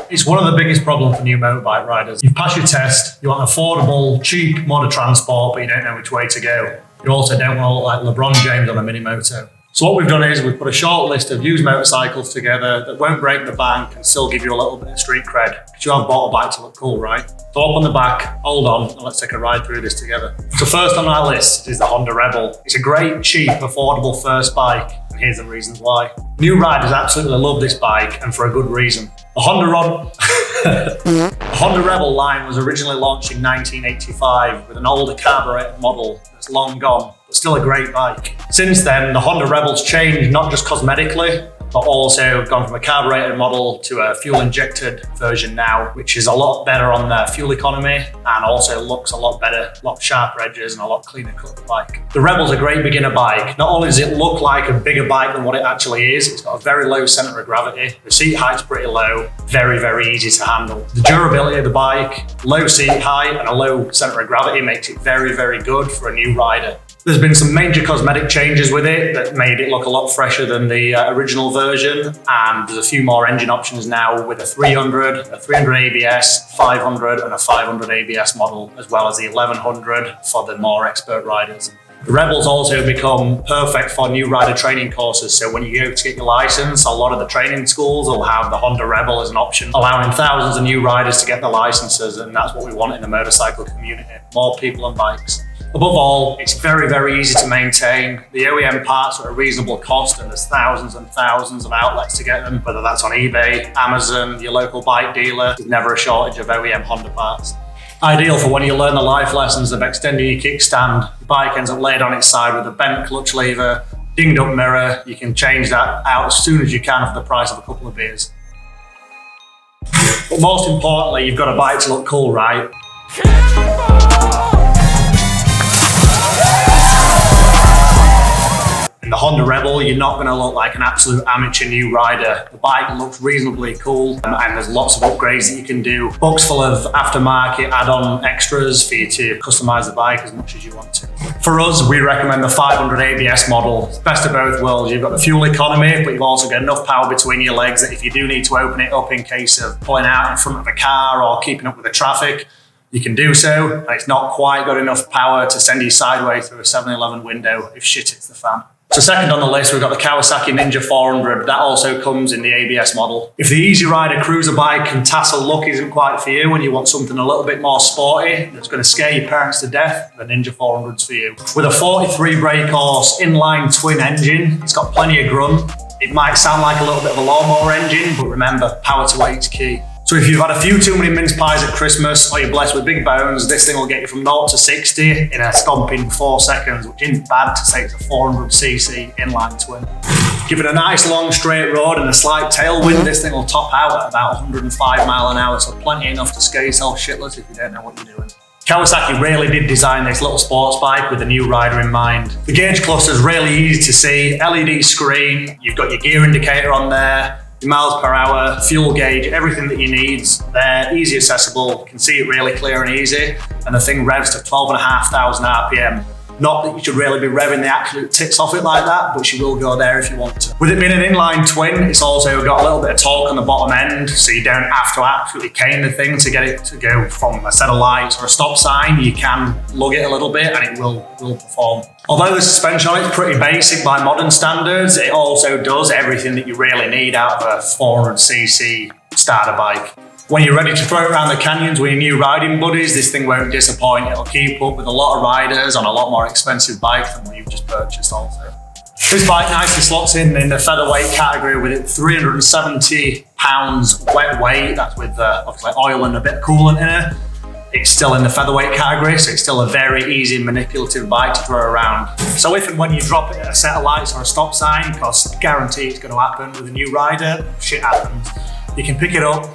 It's one of the biggest problems for new motorbike riders. You've passed your test, you want an affordable, cheap mode of transport, but you don't know which way to go. You also don't want to look like LeBron James on a mini moto. So what we've done is we've put a short list of used motorcycles together that won't break the bank and still give you a little bit of street cred. Because you have bought a bike to look cool, right? So up on the back, hold on, and let's take a ride through this together. So first on our list is the Honda Rebel. It's a great, cheap, affordable first bike, and here's the reasons why. New riders absolutely love this bike, and for a good reason. The Honda Rebel line was originally launched in 1985 with an older carbureted model that's long gone, but still a great bike. Since then, the Honda Rebel's changed not just cosmetically, but also gone from a carbureted model to a fuel-injected version now, which is a lot better on the fuel economy and also looks a lot better, a lot sharper edges and a lot cleaner cut bike. The Rebel's a great beginner bike. Not only does it look like a bigger bike than what it actually is, it's got a very low center of gravity. The seat height's pretty low, very, very easy to handle. The durability of the bike, low seat height and a low center of gravity makes it very, very good for a new rider. There's been some major cosmetic changes with it that made it look a lot fresher than the original version, and there's a few more engine options now with a 300 ABS, 500 and a 500 ABS model, as well as the 1100 for the more expert riders. The Rebel's also become perfect for new rider training courses, so when you go to get your license, a lot of the training schools will have the Honda Rebel as an option, allowing thousands of new riders to get their licenses, and that's what we want in the motorcycle community, more people and bikes. Above all, it's very, very easy to maintain. The OEM parts are at a reasonable cost and there's thousands and thousands of outlets to get them, whether that's on eBay, Amazon, your local bike dealer. There's never a shortage of OEM Honda parts. Ideal for when you learn the life lessons of extending your kickstand. The bike ends up laid on its side with a bent clutch lever, dinged up mirror. You can change that out as soon as you can for the price of a couple of beers. But most importantly, you've got a bike to look cool, right? In the Honda Rebel, you're not going to look like an absolute amateur new rider. The bike looks reasonably cool and there's lots of upgrades that you can do. Box full of aftermarket add-on extras for you to customize the bike as much as you want to. For us, we recommend the 500 ABS model. Best of both worlds. You've got the fuel economy, but you've also got enough power between your legs that if you do need to open it up in case of pulling out in front of a car or keeping up with the traffic, you can do so. And it's not quite got enough power to send you sideways through a 7-Eleven window if shit hits the fan. So second on the list, we've got the Kawasaki Ninja 400. That also comes in the ABS model. If the Easy Rider cruiser bike and tassel look isn't quite for you and you want something a little bit more sporty that's going to scare your parents to death, the Ninja 400's for you. With a 43 brake horse inline twin engine, it's got plenty of grunt. It might sound like a little bit of a lawnmower engine, but remember, power to weight's key. So if you've had a few too many mince pies at Christmas or you're blessed with big bones, this thing will get you from 0 to 60 in a stomping 4 seconds, which isn't bad to say it's a 400cc inline twin. Give it a nice long straight road and a slight tailwind, this thing will top out at about 105 mile an hour, so plenty enough to scare yourself shitless if you don't know what you're doing. Kawasaki really did design this little sports bike with a new rider in mind. The gauge cluster is really easy to see, LED screen, you've got your gear indicator on there, your miles per hour, fuel gauge, everything that you need's there, easy accessible, you can see it really clear and easy, and the thing revs to 12,500 RPM. Not that you should really be revving the absolute tits off it like that, but you will go there if you want to. With it being an inline twin, it's also got a little bit of torque on the bottom end, so you don't have to absolutely cane the thing to get it to go from a set of lights or a stop sign. You can lug it a little bit and it will perform. Although the suspension on it is pretty basic by modern standards, it also does everything that you really need out of a 400cc starter bike. When you're ready to throw it around the canyons with your new riding buddies, this thing won't disappoint. It'll keep up with a lot of riders on a lot more expensive bike than what you've just purchased also. This bike nicely slots in the featherweight category with it 370 pounds wet weight. That's with obviously oil and a bit of coolant in it. It's still in the featherweight category, so it's still a very easy manipulative bike to throw around. So if and when you drop it at a set of lights or a stop sign, because I guarantee it's going to happen with a new rider, shit happens, you can pick it up,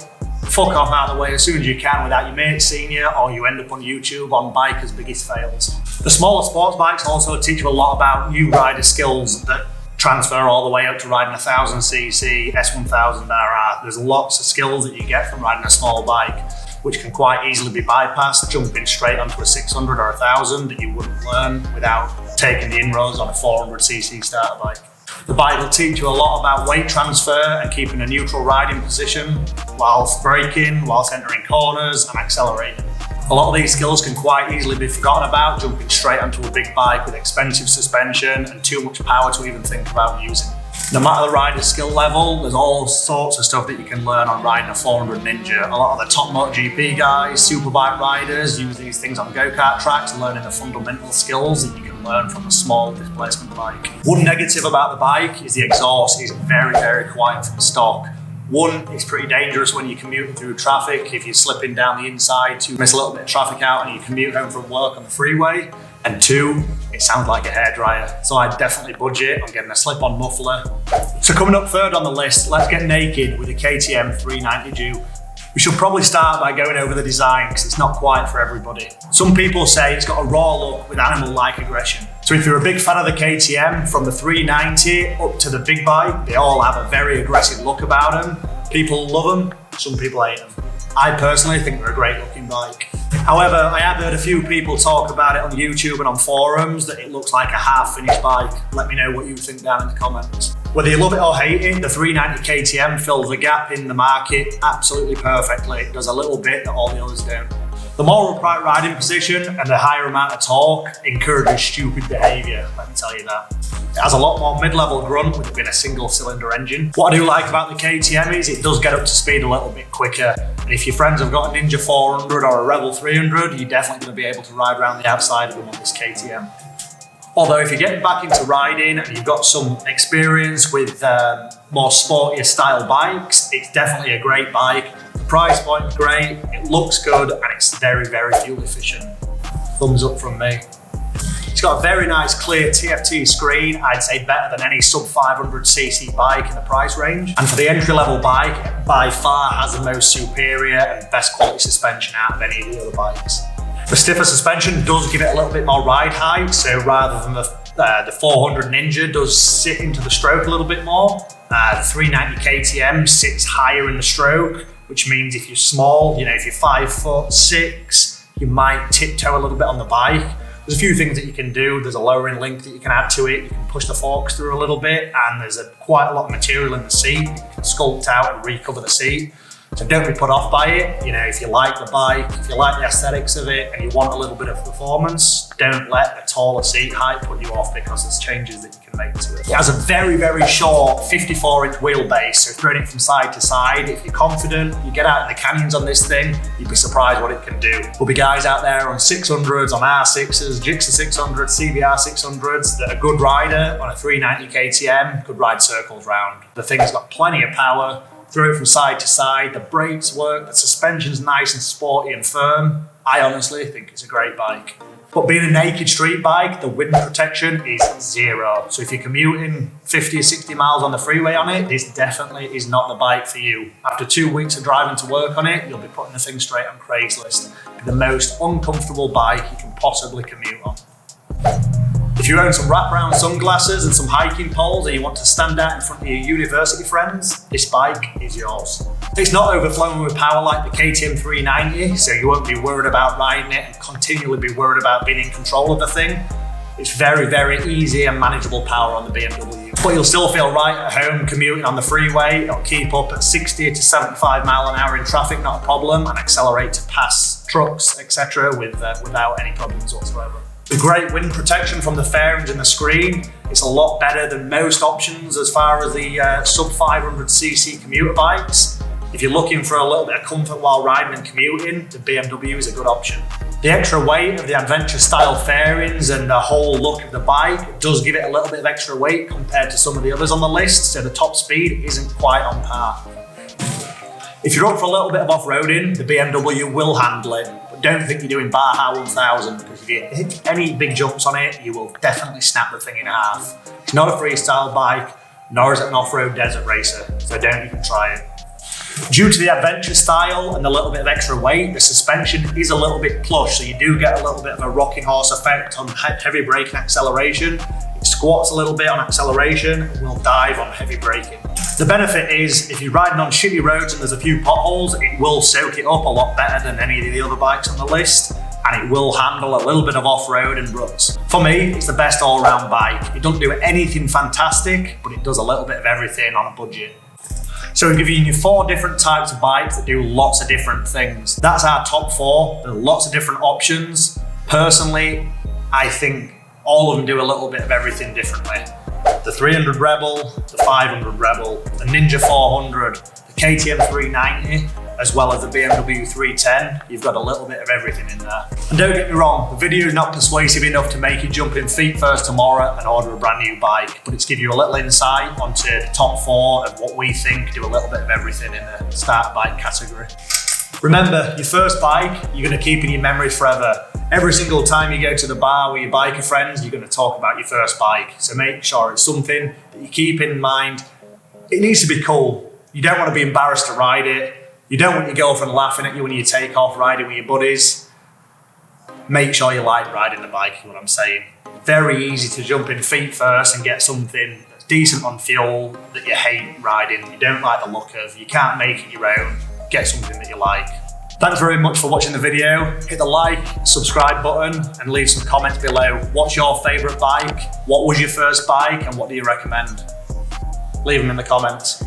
fuck off out of the way as soon as you can without your mates seeing you, or you end up on YouTube on bikers' biggest fails. The smaller sports bikes also teach you a lot about new rider skills that transfer all the way up to riding a 1000cc S1000RR. There's lots of skills that you get from riding a small bike, which can quite easily be bypassed, jumping straight onto a 600 or 1000 that you wouldn't learn without taking the inroads on a 400cc starter bike. The bike will teach you a lot about weight transfer and keeping a neutral riding position whilst braking, whilst entering corners and accelerating. A lot of these skills can quite easily be forgotten about, jumping straight onto a big bike with expensive suspension and too much power to even think about using. No matter the rider's skill level, there's all sorts of stuff that you can learn on riding a 400 Ninja. A lot of the top MotoGP guys, superbike riders use these things on go-kart tracks, learning the fundamental skills that you can learn from a small displacement bike. One negative about the bike is the exhaust is very, very quiet from stock. One, it's pretty dangerous when you're commuting through traffic. If you're slipping down the inside to miss a little bit of traffic out and you commute home from work on the freeway. And two, it sounds like a hairdryer. So I'd definitely budget on getting a slip-on muffler. So coming up third on the list, let's get naked with a KTM 390 Duke. We should probably start by going over the design because it's not quite for everybody. Some people say it's got a raw look with animal-like aggression. So if you're a big fan of the KTM, from the 390 up to the big bike, they all have a very aggressive look about them. People love them, some people hate them. I personally think they're a great looking bike. However, I have heard a few people talk about it on YouTube and on forums that it looks like a half-finished bike. Let me know what you think down in the comments. Whether you love it or hate it, the 390 KTM fills the gap in the market absolutely perfectly. It does a little bit that all the others don't. The more upright riding position and the higher amount of torque encourages stupid behaviour, let me tell you that. It has a lot more mid-level grunt with it being a single-cylinder engine. What I do like about the KTM is it does get up to speed a little bit quicker. And if your friends have got a Ninja 400 or a Rebel 300, you're definitely going to be able to ride around the outside of them on this KTM. Although if you're getting back into riding and you've got some experience with more sportier style bikes, it's definitely a great bike. The price point's great, it looks good, and it's very, very fuel efficient. Thumbs up from me. It's got a very nice clear TFT screen, I'd say better than any sub 500cc bike in the price range. And for the entry-level bike, by far has the most superior and best quality suspension out of any of the other bikes. The stiffer suspension does give it a little bit more ride height, so rather than the 400 Ninja does sit into the stroke a little bit more, the 390 KTM sits higher in the stroke, which means if you're small, if you're 5'6", you might tiptoe a little bit on the bike. There's a few things that you can do. There's a lowering link that you can add to it. You can push the forks through a little bit, and there's quite a lot of material in the seat. You can sculpt out and recover the seat. So don't be put off by it. If you like the bike, if you like the aesthetics of it, and you want a little bit of performance, don't let a taller seat height put you off because there's changes that you can make to it. It has a very, very short 54-inch wheelbase, so throwing it from side to side, if you're confident, you get out in the canyons on this thing, you'd be surprised what it can do. There'll be guys out there on 600s, on R6s, Gixxer 600s, CBR 600s that are good rider on a 390 KTM could ride circles round. The thing's got plenty of power. Throw it from side to side, the brakes work, the suspension's nice and sporty and firm. I honestly think it's a great bike. But being a naked street bike, the wind protection is zero. So if you're commuting 50 or 60 miles on the freeway on it, this definitely is not the bike for you. After 2 weeks of driving to work on it, you'll be putting the thing straight on Craigslist. The most uncomfortable bike you can possibly commute on. If you own some wraparound sunglasses and some hiking poles and you want to stand out in front of your university friends, this bike is yours. It's not overflowing with power like the KTM 390, so you won't be worried about riding it and continually be worried about being in control of the thing. It's very, very easy and manageable power on the BMW. But you'll still feel right at home commuting on the freeway. It'll keep up at 60 to 75 mile an hour in traffic, not a problem, and accelerate to pass trucks, etc. without any problems whatsoever. The great wind protection from the fairings and the screen, it's a lot better than most options as far as the sub 500cc commuter bikes. If you're looking for a little bit of comfort while riding and commuting, the BMW is a good option. The extra weight of the adventure style fairings and the whole look of the bike does give it a little bit of extra weight compared to some of the others on the list, so the top speed isn't quite on par. If you're up for a little bit of off-roading, the BMW will handle it. Don't think you're doing Baja 1000, because if you hit any big jumps on it, you will definitely snap the thing in half. It's not a freestyle bike, nor is it an off-road desert racer, so don't even try it. Due to the adventure style and the little bit of extra weight, the suspension is a little bit plush, so you do get a little bit of a rocking horse effect on heavy braking acceleration. It squats a little bit on acceleration and will dive on heavy braking. The benefit is, if you're riding on shitty roads and there's a few potholes, it will soak it up a lot better than any of the other bikes on the list, and it will handle a little bit of off-road and ruts. For me, it's the best all-round bike. It doesn't do anything fantastic, but it does a little bit of everything on a budget. So we're giving you 4 different types of bikes that do lots of different things. That's our top 4. There are lots of different options. Personally, I think all of them do a little bit of everything differently. The 300 Rebel, the 500 Rebel, the Ninja 400, the KTM 390, as well as the BMW 310. You've got a little bit of everything in there. And don't get me wrong, the video is not persuasive enough to make you jump in feet first tomorrow and order a brand new bike, but it's give you a little insight onto the top 4 of what we think do a little bit of everything in the start bike category. Remember, your first bike, you're going to keep in your memory forever. Every single time you go to the bar with your biker friends, you're going to talk about your first bike. So make sure it's something that you keep in mind. It needs to be cool. You don't want to be embarrassed to ride it. You don't want your girlfriend laughing at you when you take off riding with your buddies. Make sure you like riding the bike, is what I'm saying. Very easy to jump in feet first and get something that's decent on fuel that you hate riding, you don't like the look of, you can't make it your own. Get something that you like. Thanks very much for watching the video. Hit the like, subscribe button and leave some comments below. What's your favorite bike? What was your first bike and what do you recommend? Leave them in the comments.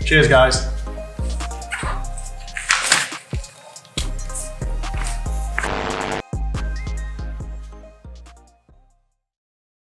Cheers guys.